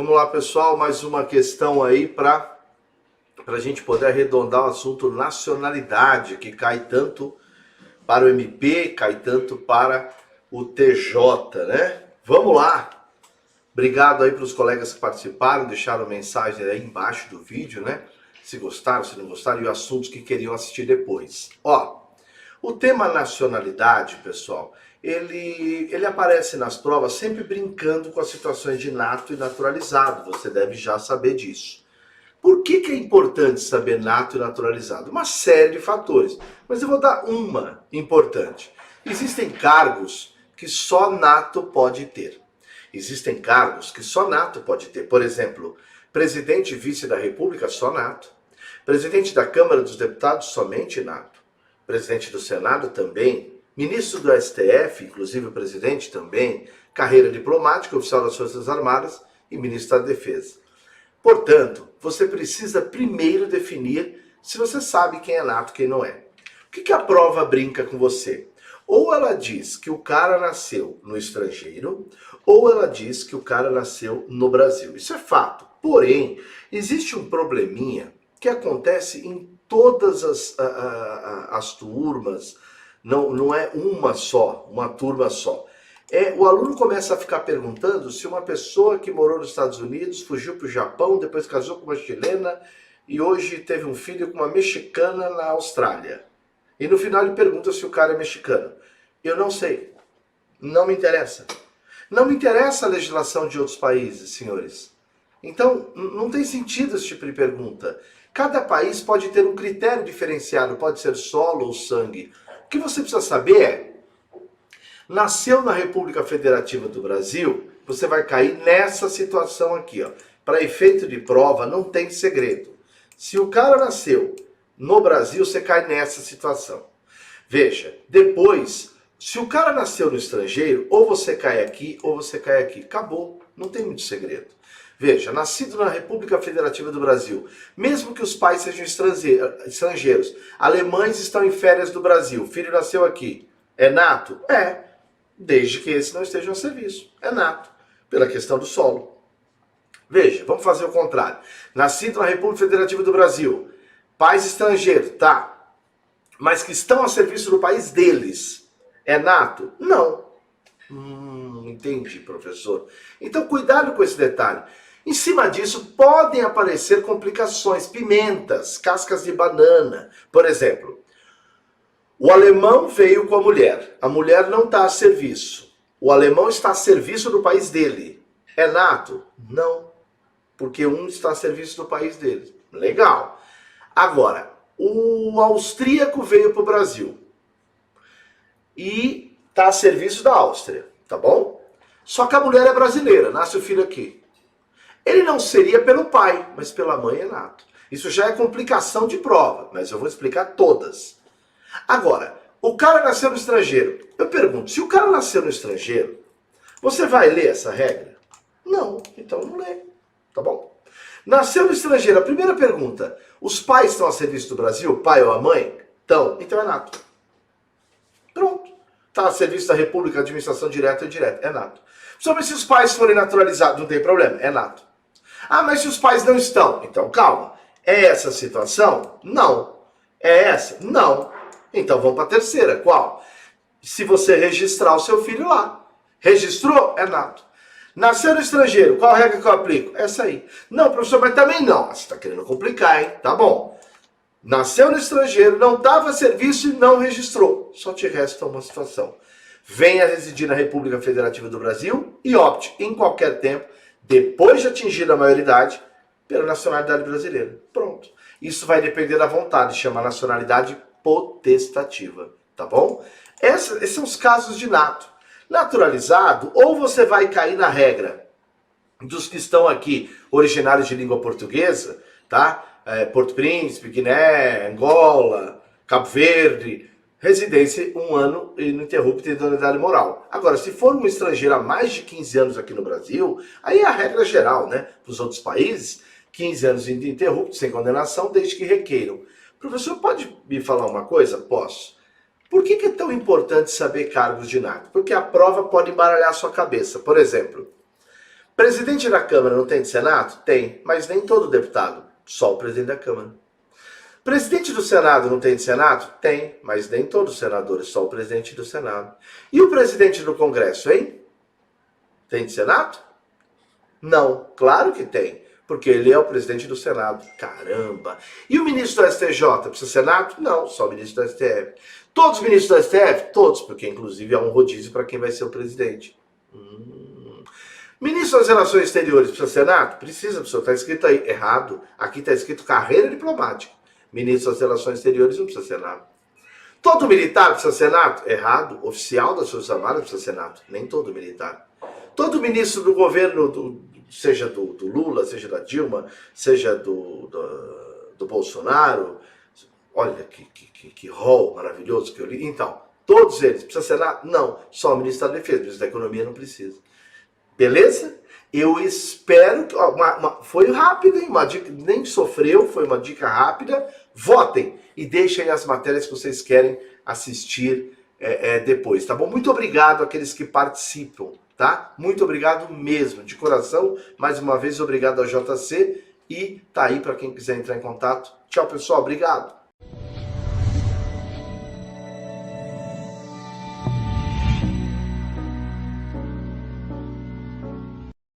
Vamos lá, pessoal, mais uma questão aí para a gente poder arredondar o assunto nacionalidade, que cai tanto para o MP, cai tanto para o TJ, né? Vamos lá. Obrigado aí para os colegas que participaram, deixaram mensagem aí embaixo do vídeo, né? Se gostaram, se não gostaram e os assuntos que queriam assistir depois. Ó, o tema nacionalidade, pessoal, ele aparece nas provas sempre brincando com as situações de nato e naturalizado. Você deve já saber disso. Por que é importante saber nato e naturalizado? Uma série de fatores, mas eu vou dar uma importante. Existem cargos que só nato pode ter. Existem cargos que só nato pode ter. Por exemplo, presidente e vice da República, só nato. Presidente da Câmara dos Deputados, somente nato. Presidente do Senado também, ministro do STF, inclusive o presidente também, carreira diplomática, oficial das Forças Armadas e ministro da Defesa. Portanto, você precisa primeiro definir se você sabe quem é nato e quem não é. O que a prova brinca com você? Ou ela diz que o cara nasceu no estrangeiro, ou ela diz que o cara nasceu no Brasil. Isso é fato. Porém, existe um probleminha que acontece em todas as turmas, não é uma só, uma turma só. O aluno começa a ficar perguntando se uma pessoa que morou nos Estados Unidos, fugiu para o Japão, depois casou com uma chilena e hoje teve um filho com uma mexicana na Austrália. E no final ele pergunta se o cara é mexicano. Eu não sei. Não me interessa. Não me interessa a legislação de outros países, senhores. Então, não tem sentido esse tipo de pergunta. Cada país pode ter um critério diferenciado, pode ser solo ou sangue. O que você precisa saber é, nasceu na República Federativa do Brasil, você vai cair nessa situação aqui, ó. Para efeito de prova, não tem segredo. Se o cara nasceu no Brasil, você cai nessa situação. Veja, depois, se o cara nasceu no estrangeiro, ou você cai aqui, ou você cai aqui. Acabou, não tem muito segredo. Veja, nascido na República Federativa do Brasil, mesmo que os pais sejam estrangeiros, alemães estão em férias do Brasil, o filho nasceu aqui, é nato? É, desde que esse não esteja a serviço, é nato, pela questão do solo. Veja, vamos fazer o contrário. Nascido na República Federativa do Brasil, pais estrangeiros, tá, mas que estão a serviço do país deles, é nato? Não. Entendi, professor. Então, cuidado com esse detalhe. Em cima disso, podem aparecer complicações, pimentas, cascas de banana. Por exemplo, o alemão veio com a mulher não está a serviço. O alemão está a serviço do país dele. É nato? Não, porque um está a serviço do país dele. Legal. Agora, o austríaco veio para o Brasil e está a serviço da Áustria, tá bom? Só que a mulher é brasileira, nasce o filho aqui. Ele não seria pelo pai, mas pela mãe é nato. Isso já é complicação de prova, mas eu vou explicar todas. Agora, o cara nasceu no estrangeiro. Eu pergunto, se o cara nasceu no estrangeiro, você vai ler essa regra? Não, então não lê, tá bom? Nasceu no estrangeiro, a primeira pergunta, os pais estão a serviço do Brasil, o pai ou a mãe? Então é nato. Pronto. Está a serviço da República, administração direta ou indireta, é nato. Sobre se os pais forem naturalizados, não tem problema, é nato. Ah, mas se os pais não estão? Então calma, é essa a situação? Não. É essa? Não. Então vamos para a terceira, qual? Se você registrar o seu filho lá. Registrou? É nato. Nasceu no estrangeiro, qual a regra que eu aplico? Essa aí. Não, professor, mas também não. Você está querendo complicar, hein? Tá bom. Nasceu no estrangeiro, não estava a serviço e não registrou. Só te resta uma situação. Venha residir na República Federativa do Brasil e opte, em qualquer tempo, depois de atingir a maioridade, pela nacionalidade brasileira. Pronto. Isso vai depender da vontade, chama nacionalidade potestativa, tá bom? Esses são os casos de nato. Naturalizado, ou você vai cair na regra dos que estão aqui, originários de língua portuguesa, tá? Porto Príncipe, Guiné, Angola, Cabo Verde, residência 1 ano ininterrupta de idoneidade moral. Agora, se for um estrangeiro há mais de 15 anos aqui no Brasil, aí é a regra geral, né? Para os outros países, 15 anos ininterruptos, sem condenação, desde que requeiram. Professor, pode me falar uma coisa? Posso. Por que é tão importante saber cargos de nato? Porque a prova pode embaralhar a sua cabeça. Por exemplo, Presidente da Câmara não tem de Senado? Tem, mas nem todo deputado, só o presidente da Câmara. Presidente do Senado não tem de Senado? Tem, mas nem todos os senadores, só o presidente do Senado. E o presidente do Congresso, hein? Tem de Senado? Não, claro que tem, porque ele é o presidente do Senado. Caramba! E o ministro do STJ precisa de Senado? Não, só o ministro do STF. Todos os ministros do STF? Todos, porque inclusive há um rodízio para quem vai ser o presidente. Ministro das Relações Exteriores precisa de Senado? Precisa, professor, está escrito aí. Errado. Aqui está escrito carreira diplomática. Ministro das Relações Exteriores não precisa de Senado. Todo militar precisa de Senado? Errado. Oficial das Forças Armadas precisa de Senado. Nem todo militar. Todo ministro do governo, seja do Lula, seja da Dilma, seja do Bolsonaro, olha que rol maravilhoso que eu li. Então, todos eles precisam de Senado? Não. Só o ministro da Defesa, o ministro da Economia não precisa. Beleza? Eu espero que... foi rápido, hein? Uma dica, nem sofreu, foi uma dica rápida. Votem e deixem as matérias que vocês querem assistir depois, tá bom? Muito obrigado àqueles que participam, tá? Muito obrigado mesmo, de coração. Mais uma vez, obrigado ao JC. E tá aí para quem quiser entrar em contato. Tchau, pessoal. Obrigado.